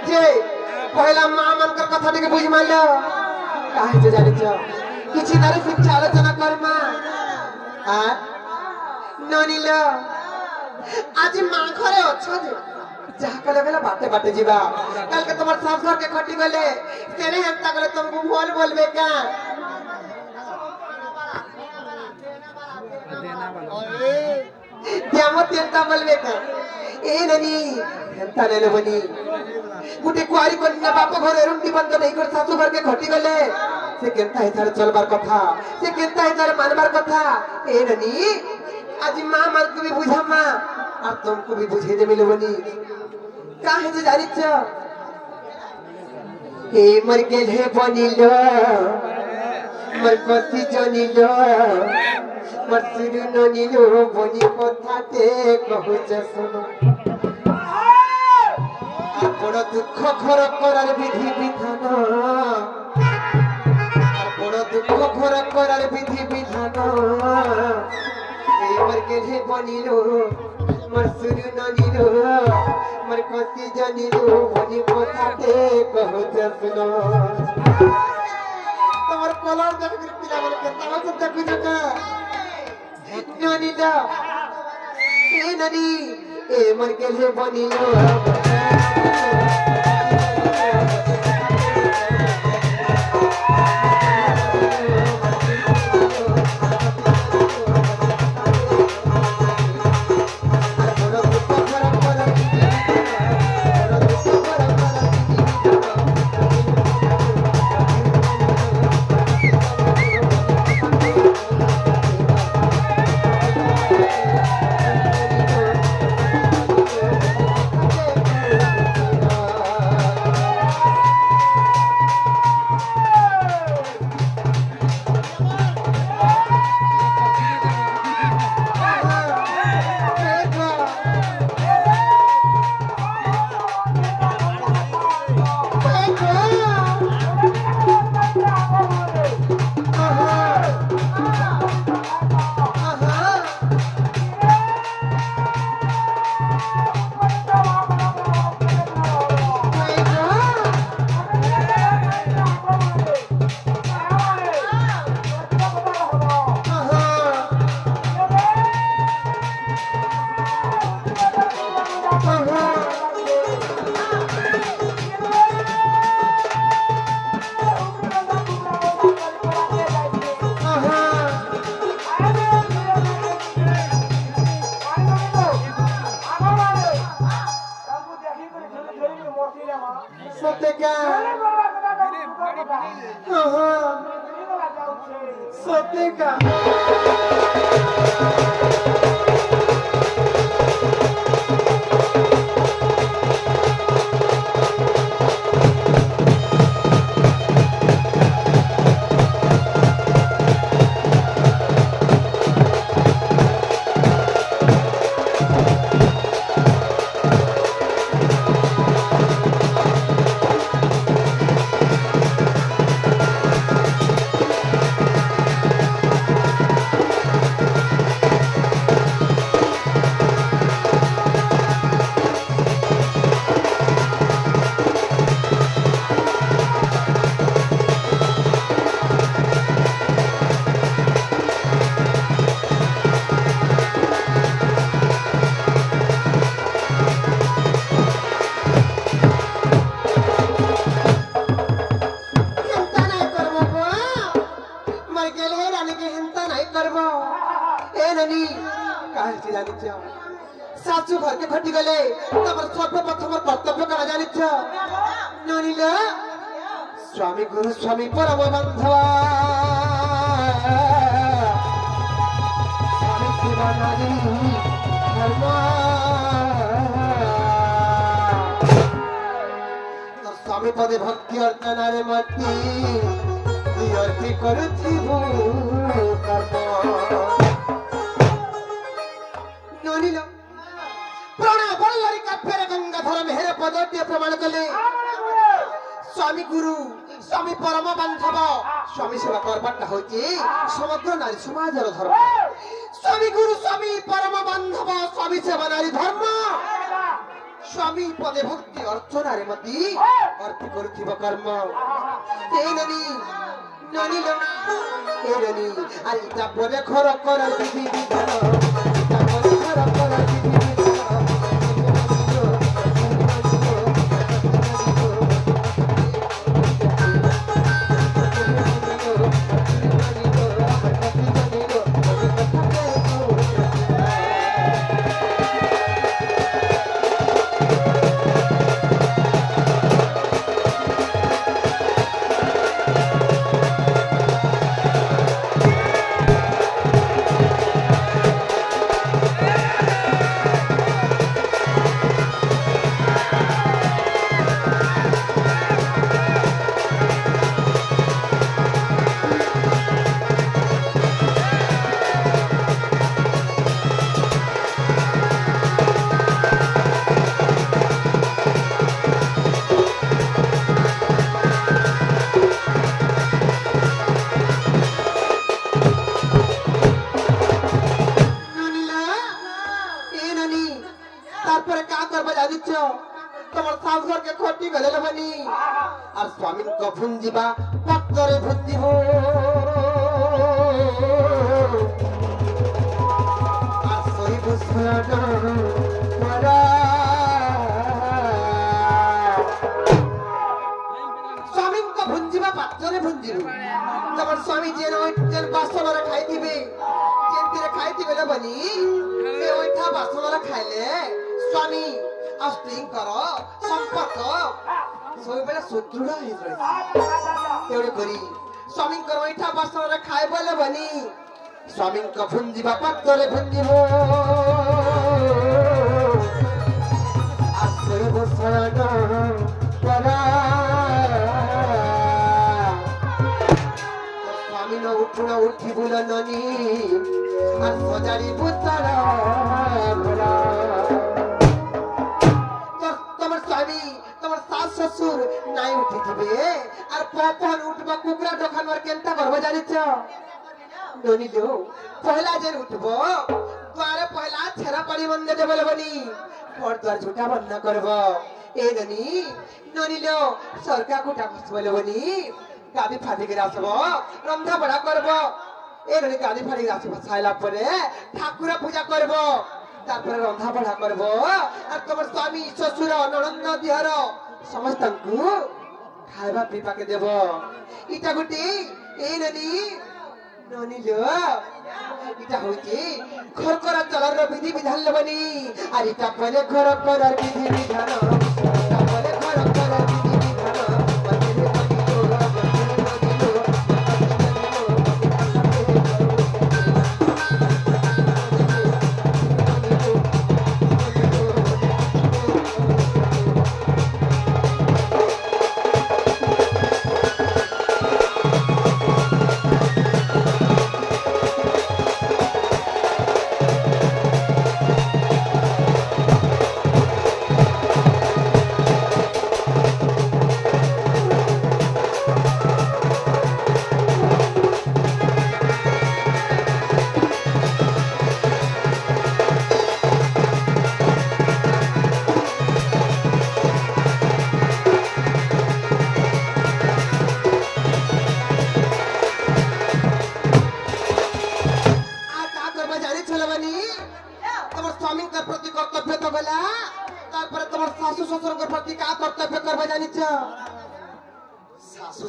जे पहला मां मन कर कथा टिके बुझ मानलो काहे जे जानि छ किछि तारे शिक्षा आलोचना कर मां आ ननिलो आज मां घरे अछ जे जहा कले बेला बाटे बाटे जीवा कल के तुम्हार सास घर के खटी गले तेरे हंता गले तुमको बोल बोलबे का त्यामत तेंता बोलबे का ए ननी हंता ले बनी गुटे कुआरी कन्या बाप घर रुंडी बंद नहीं कर सासू घर के खटी गले से केंता है तार चलबार कथा से केंता है तार मानबार कथा ए ननी आज मां मन को भी बुझा मां और तुमको भी बुझे दे मिले बनी काहे जे जानि छ हे मर गेल हे बनिलो मर कति जनिलो मर सिरु ननिलो बनि कथाते कहूछ सुनो बड़ दुख घर करार विधि विधान बड़ दुख घर करार विधि विधान हे मर गेल हे बनिलो मर सिरु ननिलो मर कति जनिलो बनि कथाते कहूछ सुनो तमर कलर देख कर पिला बोले के तमा सब देखु जका ननी दा ए ननी ए मर के ले बनिलो सासू घर के खटी गले तमर सर्वप्रथम कर्तव्य करा जानि छ ननिला स्वामी गुरु स्वामी परम बंधवा स्वामी सेवा नारी धर्म तो स्वामी पदे भक्ति अर्चना रे मति अर्पी करुथि कर्म ननिला गंगाधर मेहर पदटी प्रमाण कले स्वामी गुरु स्वामी परम बांधव स्वामी सेवा करबाटा होची समग्र नारी समाजर धर्म स्वामी गुरु स्वामी परम बांधव स्वामी सेवा नारी धर्म स्वामी पदे भक्ति अर्चना रे मती अर्थ करुथिब कर्म ए ननी ननी लो ए ननी आइ ता परे घर कर विधि विधान ता परे घर कर विधि विधान स्वामी को भुंजीबा पत्तरे भुंजीबो आसई बुसना मरा स्वामी को भुंजीबा पत्तरे भुंजीबो तब स्वामी जेन बासनरे खाइथिबे जेनतिरे खाइथिबे न बनी से ओइठा बासनरे खाइले स्वामी अस्त्रिंकर संपर्क सोई बेला सुदृढ़ हे रही तेरे करी स्वामी को ओइठा बासनरे खाइ बोले बनी स्वामी को भुंजीबा पत्तरे भुंजीबो आसई बसना परा स्वामी न उठुना उठी बुला ननी আর সজারি বুতারা ভরা তোমার স্বামী তোমার শাশ শ্বশুর নাই উঠি দিবে আর পপন উঠবা কুকরা দোকানবার কেনটা করব জানিছ ননি দেও পহলা যে উঠব দ্বারে পহলা ছেড়া পানি বন্ধ দেব বলি পর দ্বার ঝুটা বন্ধ করব এ ননি ননি লো সরকার কুটা বলে বলি গাবি ফাটি করে আসব রন্ধা বড়া করব ए रे गाड़ी फाड़ी राशि बसाइला परे ठाकुर पूजा करबो तारपर रंधा बढा करबो और तमर स्वामी ससुर ननंद दिहर समस्तंकु खाइबा पीपा के देबो इटा गुटी ए ननी ननी लो इटा होची घर करा चलर विधि विधान लबनी और इटा परे घर पर विधि विधान इटा परे घर पर विधि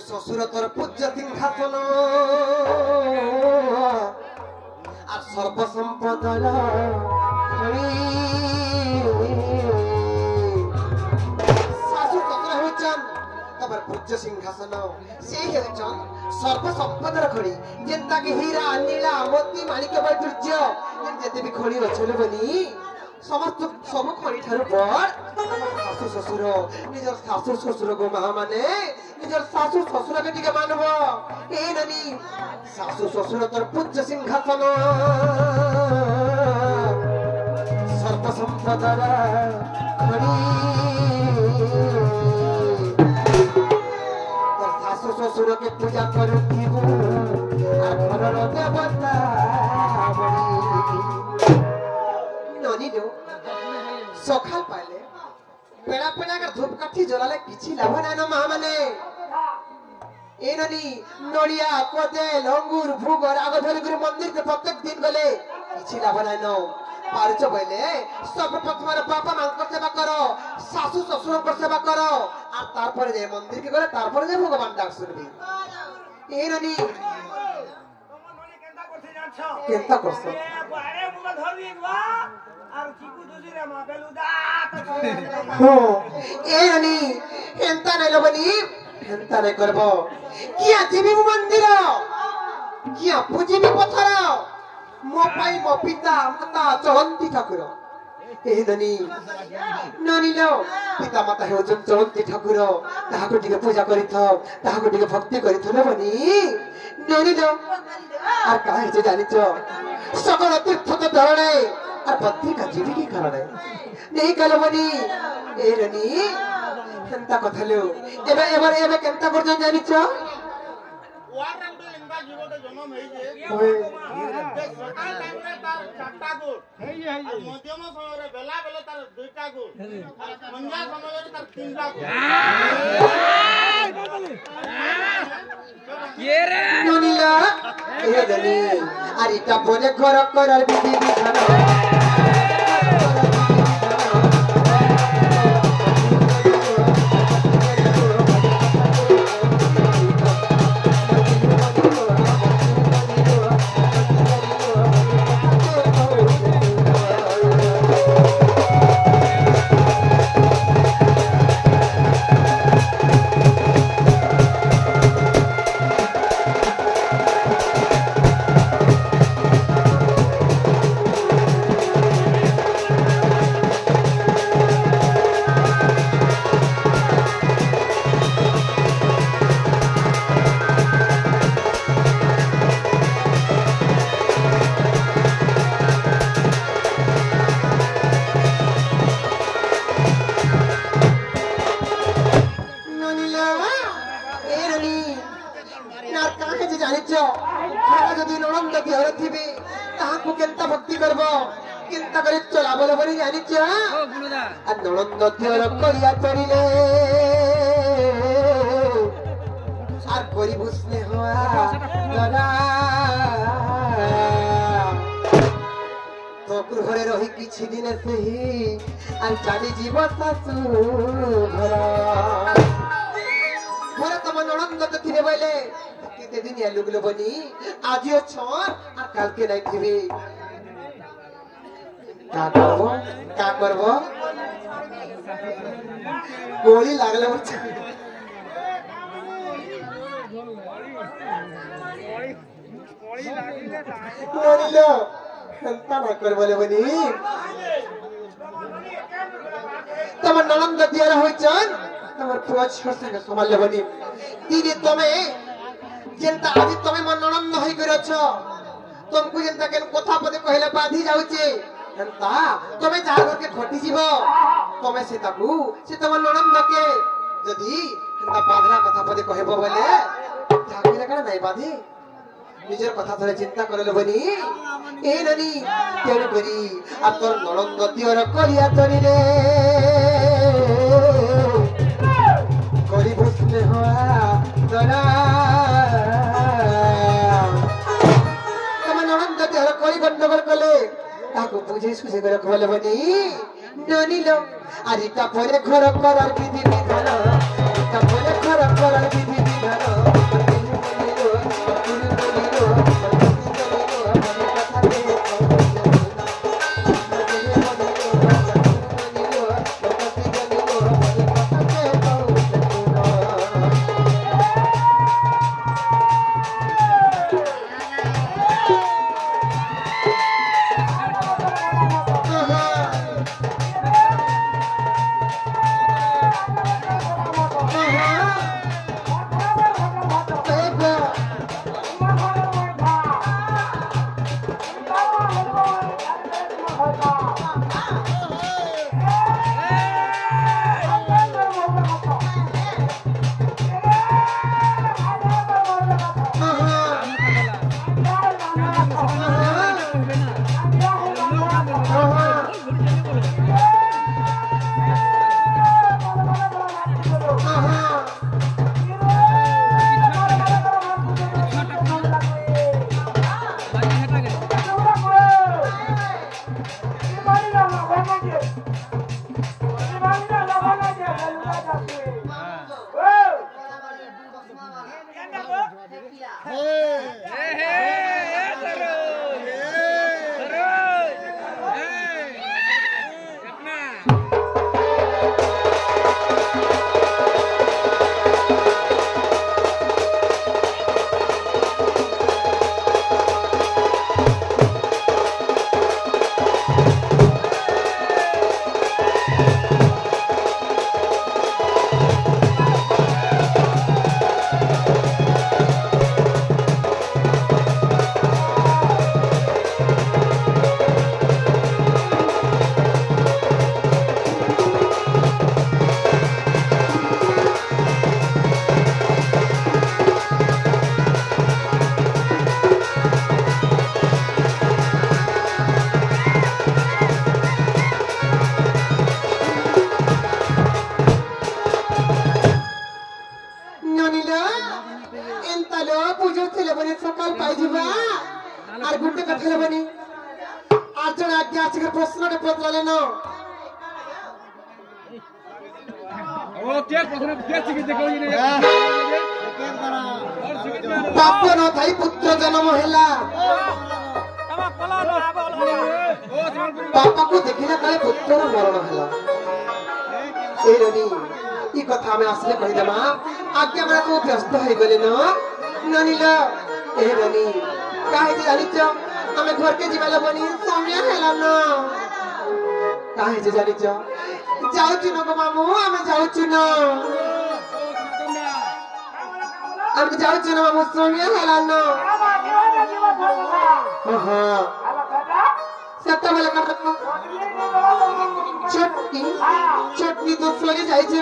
ससुर तोर पूज्य सिंहासन और सर्व संपदर सासु ससुर होचन तबर पूज्य सिंहासन से हेचन सर्व संपदर खड़ी जेंता के हीरा नीला मोती माणिक वैडूर्य जेते भी खड़ी रचले बनी समस्त सब खड़ी ठार पर सासु ससुर निजर सासु ससुर को महा माने निजर सासु ससुर के टिके मानबो ए ननी सासु ससुर तोर पूज्य सिंहासन सर्व संपदर खड़ी तोर सासु ससुर के पूजा करुथिबो आ घरर देवता बड़ी ननी दो सखाल पाले पेड़ा पेड़ा कर धूपकाठी जलाले किछि लाभ নাই ন মা মানে एननी नड़िया कोदेल अंगूर भूगर आगो धरि गुरु मंदिर के प्रत्येक दिन गले किछि लाभ নাই ন पारच बोले सब प्रथम बापा मां सेवा करो सासू ससुर को सेवा करो और तार पर जे मंदिर के गले तार पर जे भगवान डाक सुनबी एननी केंता करछ बारे मुगा धरबी बा और चिकू दुजिरे मा बेलुदा हो एननी केंता नै लबनी केंता नै करबो किया जीवी मंदिर किया पूजिबी पथर मो पाई मो पिता माता चलंती ठाकुर एननी ननी लो पिता माता हे चलंती ठाकुर ताहाको टिके पूजा करिथ ताहाको टिके भक्ति करिथ न बनी ननी लो আর কাহে যে জানিছ সকল তীর্থ তো ধরণে আর ভক্তি কা জীবিকি কারণে নেই কালবনি এরনি কেনতা কথা লো এবে কেনতা পর্যন্ত জানিছ ওয়ারান্ট ইনবা জীবতে জন্ম হইছে ওই সকাল টাইমে তার চারটা গুণ আর মধ্যম সময়ে বেলা বেলা তার দুইটা গুণ আর সন্ধ্যা সময়ে তার তিনটা গুণ কেরে ননিলা এদনি আর এটা বলে ঘর করার বিধি বিধান गोली लागले बच्चा गोली लो हंता ना कर बोले बनी तमन ननंद दियारा होइचन तमर पुआ छोर संगे संभाल ले बनी दिने तमे जेंता आदि तमे मन ननंद होई करछ तुमको जेंता केन कथा पदे कहले बाधी जाउचे हंता तमे जा घर के खटी जीवो तमे से ताकू से तमन ननंद के जदी हंता बाधरा कथा पदे कहबो बोले जाके लगा नहीं बाधी निजर कथा थरे चिंता करले बनी ए ननी तेरे करी आ तोर ननंद दियर करिया तरी रे करी बसले होआ दरा तमन ननंद दियर करी गंडगोल कले ताको बुझे सुझे करे कहले बनी ननी लो आरिता परे घर करार विधि विधान आरिता परे घर करार विधि विधान ପ୍ରାପ୍ୟ ନଥାଇ ପୁତ୍ର ଜନ୍ମ ହେଲା ବାପାକୁ ଦେଖିଲା କାଳେ ପୁତ୍ରର ମରଣ ହେଲା ଏ ରବି ଇ କଥା ଆମେ ଆସିଲେ କହିଦେମା ଆଜ୍ଞା ବେଳା ତୁ ବ୍ୟସ୍ତ ହେଇଗଲେ ନନିଲ ଏ ରବି କାହିଁକି ଜାଣିଛ ଆମେ ଘରକେ ଯିବା ଲାଗନି ସମୟ ହେଲା ନା କାହିଁକି ଜାଣିଛ ଯାଉଛୁ ନା ମାମୁ ଆମେ ଯାଉଛୁ ନା ଆମେ ଯାଉଛୁ ନା ମାମୁ ସମୟ ହେଲା ନା ସେତେବେଳେ ଚଟନି ତ ସରି ଯାଇଛି